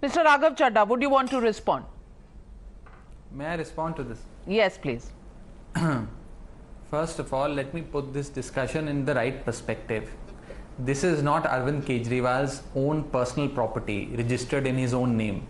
Mr. Raghav Chadha, would you want to respond? May I respond to this? Yes, please. First of all, let me put this discussion in the right perspective. This is not Arvind Kejriwal's own personal property registered in his own name.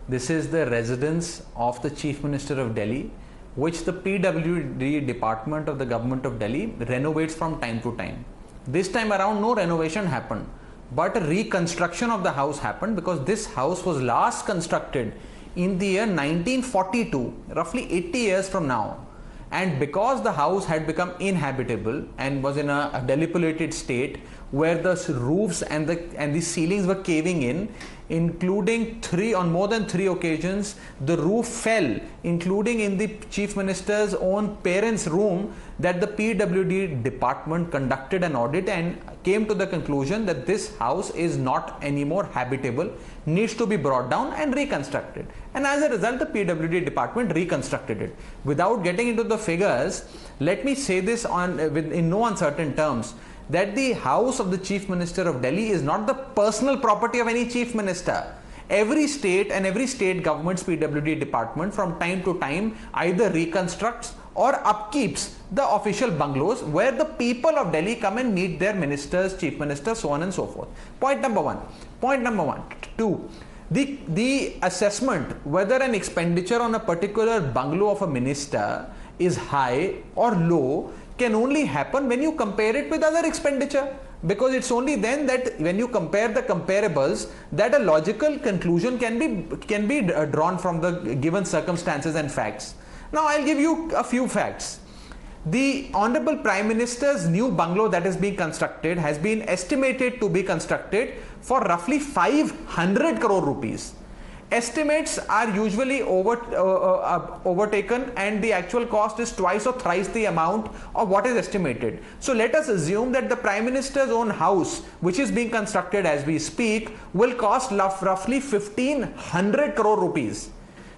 This is the residence of the Chief Minister of Delhi, which the PWD department of the government of Delhi renovates from time to time. This time around, no renovation happened, but a reconstruction of the house happened, because this house was last constructed in the year 1942, roughly 80 years from now. And because the house had become inhabitable and was in a dilapidated state, where the roofs and the ceilings were caving in, including on more than 3 occasions, the roof fell, including in the Chief Minister's own parents' room, that the PWD department conducted an audit and came to the conclusion that this house is not anymore habitable, needs to be brought down and reconstructed. And as a result, the PWD department reconstructed it. Without getting into the figures, let me say this in no uncertain terms, that the house of the Chief Minister of Delhi is not the personal property of any Chief Minister. Every state and every state government's PWD department from time to time either reconstructs or upkeeps the official bungalows where the people of Delhi come and meet their ministers, chief ministers, so on and so forth. Point number one. Point number one. Two, the assessment whether an expenditure on a particular bungalow of a minister is high or low can only happen when you compare it with other expenditure, because it's only then that when you compare the comparables that a logical conclusion can be drawn from the given circumstances and facts. Now I'll give you a few facts. The Honorable Prime Minister's new bungalow that is being constructed has been estimated to be constructed for roughly 500 crore rupees. Estimates are usually overtaken, and the actual cost is twice or thrice the amount of what is estimated. So let us assume that the Prime Minister's own house, which is being constructed as we speak, will cost roughly 1500 crore rupees.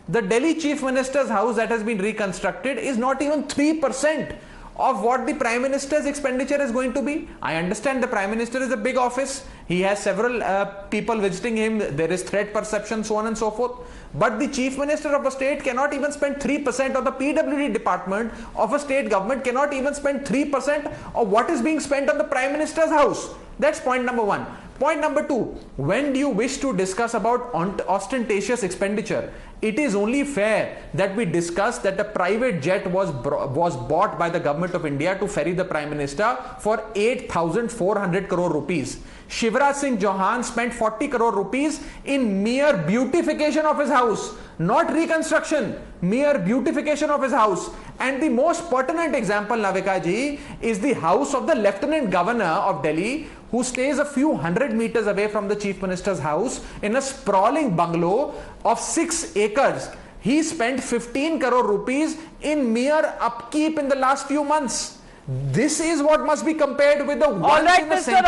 The Delhi Chief Minister's house that has been reconstructed is not even 3% of what the Prime Minister's expenditure is going to be. I understand the Prime Minister is a big office. He has several people visiting him. There is threat perception, so on and so forth. But the Chief Minister of a state cannot even spend 3%, of the PWD department of a state government cannot even spend 3% of what is being spent on the Prime Minister's house. That's point number one. Point number two, when do you wish to discuss about ostentatious expenditure? It is only fair that we discuss that a private jet was bought by the government of India to ferry the Prime Minister for 8,400 crore rupees. Shivraj Singh Chauhan spent 40 crore rupees in mere beautification of his house, not reconstruction, mere beautification of his house. And the most pertinent example, Navika ji, is the house of the Lieutenant Governor of Delhi, who stays a few hundred meters away from the Chief Minister's house in a sprawling bungalow of 6 acres. He spent 15 crore rupees in mere upkeep in the last few months. This is what must be compared with the reconstruction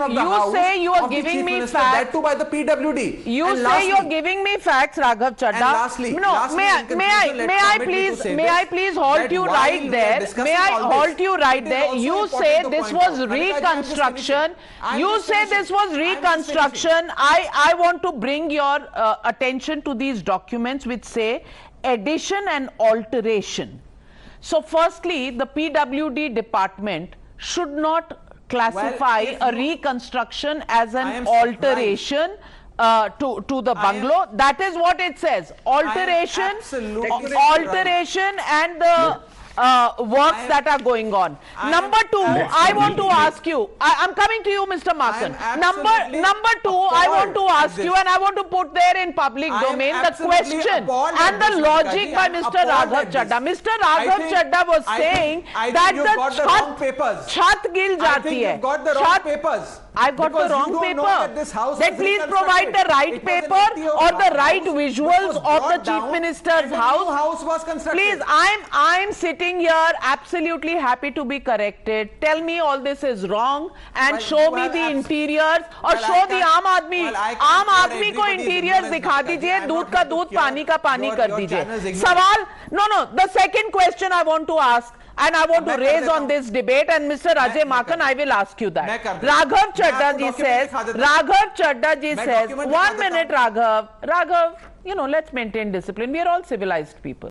of the house say you are of giving the Chief me Minister, facts. that too by the PWD. You and say you are giving me facts, Raghav Chadha. And lastly, may I please halt you right there? May I halt you right there? You say this was reconstruction. You say this was reconstruction. I want to bring your attention to these documents which say addition and alteration. So firstly, the PWD department should not classify a reconstruction as an alteration to the bungalow. That is what it says. Alteration and the works that are going on. Number two, I want to ask you, I'm coming to you, Mr. Makan. Number two, I want to ask you, and I want to put there in public domain the question and the logic by Mr. Raghav Chadha. Mr. Raghav Chadha was saying that the chat gil jati hai. You've got the wrong papers. I've got the wrong paper. Then please provide the right paper or the right visuals of the Chief Minister's house. Please, I'm sitting here absolutely happy to be corrected. Tell me all this is wrong and show me the interiors or show the आम आदमी को interiors दिखा दीजिए, दूध का दूध, पानी का पानी कर दीजिए. सवाल, no, the second question I want to ask, and I want to raise on this debate, and Mr. Ajay Makhan, I will ask you that. Raghav Chadha ji says, 1 minute Raghav, you know, let's maintain discipline. We are all civilized people.